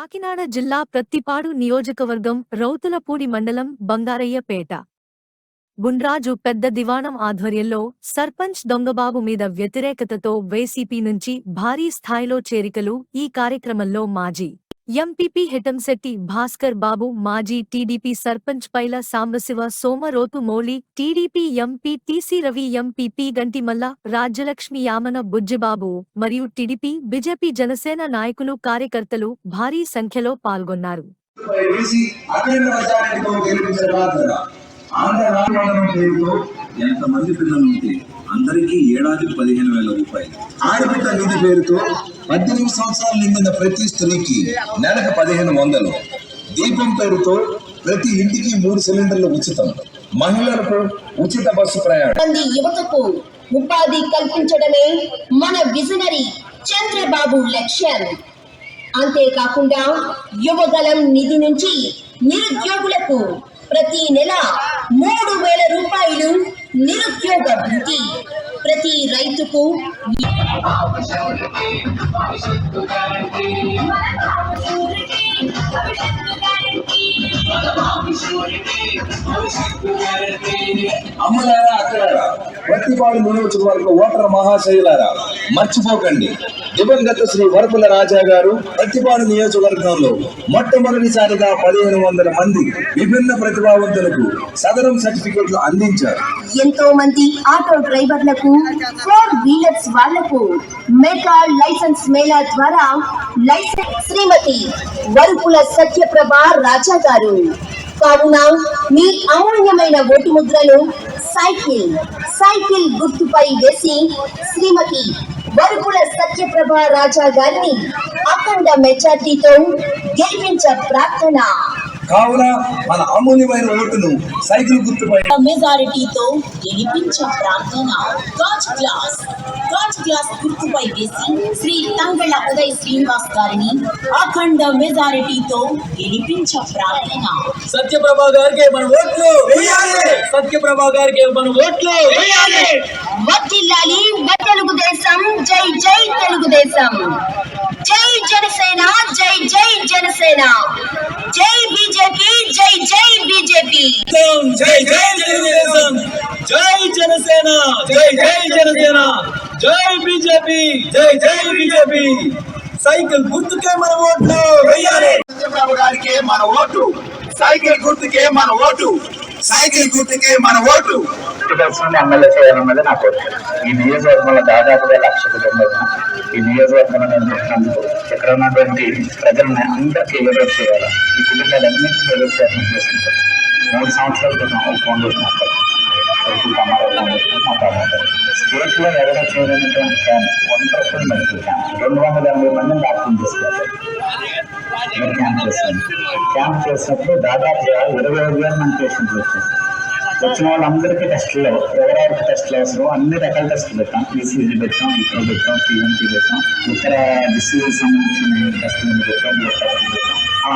కాకినాడ జిల్లా ప్రత్తిపాడు నియోజకవర్గం రౌతులపూడి మండలం బంగారయ్యపేట గుండ్రాజు పెద్ద దివాణం ఆధ్వర్యంలో సర్పంచ్ దొంగబాబు మీద వ్యతిరేకతతో వైసీపీ నుంచి భారీ స్థాయిలో చేరికలు. ఈ కార్యక్రమంలో మాజీ ఎంపీపీ హిటంశెట్టి భాస్కర్ బాబు, మాజీ TDP sarpanch Paila Sambasiva, Somarothu Mouli, TDP MPTC Ravi, MPP Gantimalla, Rajyalakshmi, Yamana Bujjibabu మరియు టీడీపీ, బీజేపీ, జనసేన నాయకులు, కార్యకర్తలు భారీ సంఖ్యలో పాల్గొన్నారు. ఎంతమంది పిల్లలు ఉంటే అందరికీ ఏడాదికి 15,000 రూపాయలు. ఆడబిడ్డ నిధి పేరుతో 18 సంవత్సరాలు నిండిన ప్రతి స్త్రీకి నెలకు 1,500. దీపం పేరుతో ప్రతి ఇంటికి 3 సిలిండర్లు ఉచితం. మహిళలకు ఉచిత బస్సు ప్రయాణం. యువతకు ఉపాధి కల్పించడమే మన విజనరీ చంద్రబాబు లక్ష్యం. అంతేకాకుండా యువగలం నిధి నుంచి నిరుద్యోగులకు ప్రతి నెల 3,000 రూపాయలు నిరుద్యోగ భృతి, ప్రతి రైతుకు అమ్మలారా, అక్కలారా, ప్రతిపాడు నియోజకవర్గ ఓటర్ మహాశయులారా, మర్చిపోకండి, దివంగత శ్రీ వరపుల రాజా గారు ప్రతిపాడు నియోజకవర్గంలో మొట్టమొదటిసారిగా 1,500 మంది విభిన్న ప్రతిభావంతులకు సదరం సర్టిఫికెట్లు అందించారు. ఎంతో మంది ఆటో డ్రైవర్లకు, 4 వీలర్స్ వాళ్లకు మెగా లైసెన్స్ మేళా ద్వారా లైసెన్స్ శ్రీమతి వరపుల సత్యప్రభ రాజా గారు. కావున మీ అమూల్యమైన ఓటు ముద్రను సైకిల్ గుర్తుపై వేసి శ్రీమతి వరపుల సత్యప్రభ రాజా గారిని అఖండ మెజార్టీతో గెలిపించ ప్రార్థన. కావున మన అమూల్యమైన ఓటును సైకిల్ గుర్తుపై మెజారిటీతో గెలిపించ ప్రార్థన. గాజ్ గ్లాస్ గుర్తుపై వేసి శ్రీ తంగళ్ళ ఉదయ్ శ్రీనివాస్ గారిని అఖండ మెజారిటీతో గెలిపించ ప్రార్థన. సత్యప్రభ గారికి మన ఓట్లు వేయాలి. సత్యప్రభ గారికి మన ఓట్లు వేయాలి. వర్ధిల్లాలి తెలుగుదేశం. జై జై తెలుగుదేశం. జై జనసేన. జై జై జనసేన. జై బీజేపీ. జై జై బీజేపీ. జై జై తెలుగుదేశం. జై జనసేన. జై జై జనసేన. జై బీజేపీ. జై జై బీజేపీ. సైకిల్ గుర్తుకే మన ఓట్లు వేయాలి. చంద్రబాబు గారికి మన ఓటు. సైకిల్ గుర్తుకే మన ఓటు. సైకిల్ గుర్తుకే మన ఓటు. ఎమ్మెల్యే చేయాలన్నది నా కోరిక. ఈ నియోజకవర్గంలో దాదాపుగా 1,00,000 కుటుంబాలు ఈ నియోజకవర్గంలో నిర్మించినందుకు ఇక్కడ ఉన్నటువంటి ప్రజల్ని అందరికీ ఎదురు చేయాలి. ఈ కుటుంబాలన్నింటినీ ఎదురు చేయాలని చేసుకుంటారు. 3 సంవత్సరాల క్రితం ఒక ఫౌండేషన్ స్టేట్ లో ఎవరో చేయలేనటువంటి క్యాంప్, వండర్ఫుల్ మెడికల్ క్యాంప్, 280 మందిని డాక్టర్ని తీసుకెళ్తారు. క్యాంప్ చేసినప్పుడు దాదాపుగా 25,000 మంది పేషెంట్లు వచ్చారు. వచ్చిన వాళ్ళందరికీ టెస్టులు, ఎవరెవరికి టెస్టులు అవసరం అన్ని రకాల టెస్టులు పెట్టాం. ఈసీజీ పెట్టాం, ఇప్పుడు పెట్టాం, టీఎంటీ పెట్టాం, ఇతర డిసీజ్ సంబంధించిన టెస్టులు పెట్టాం, బ్లడ్ టెస్టులు పెట్టాం.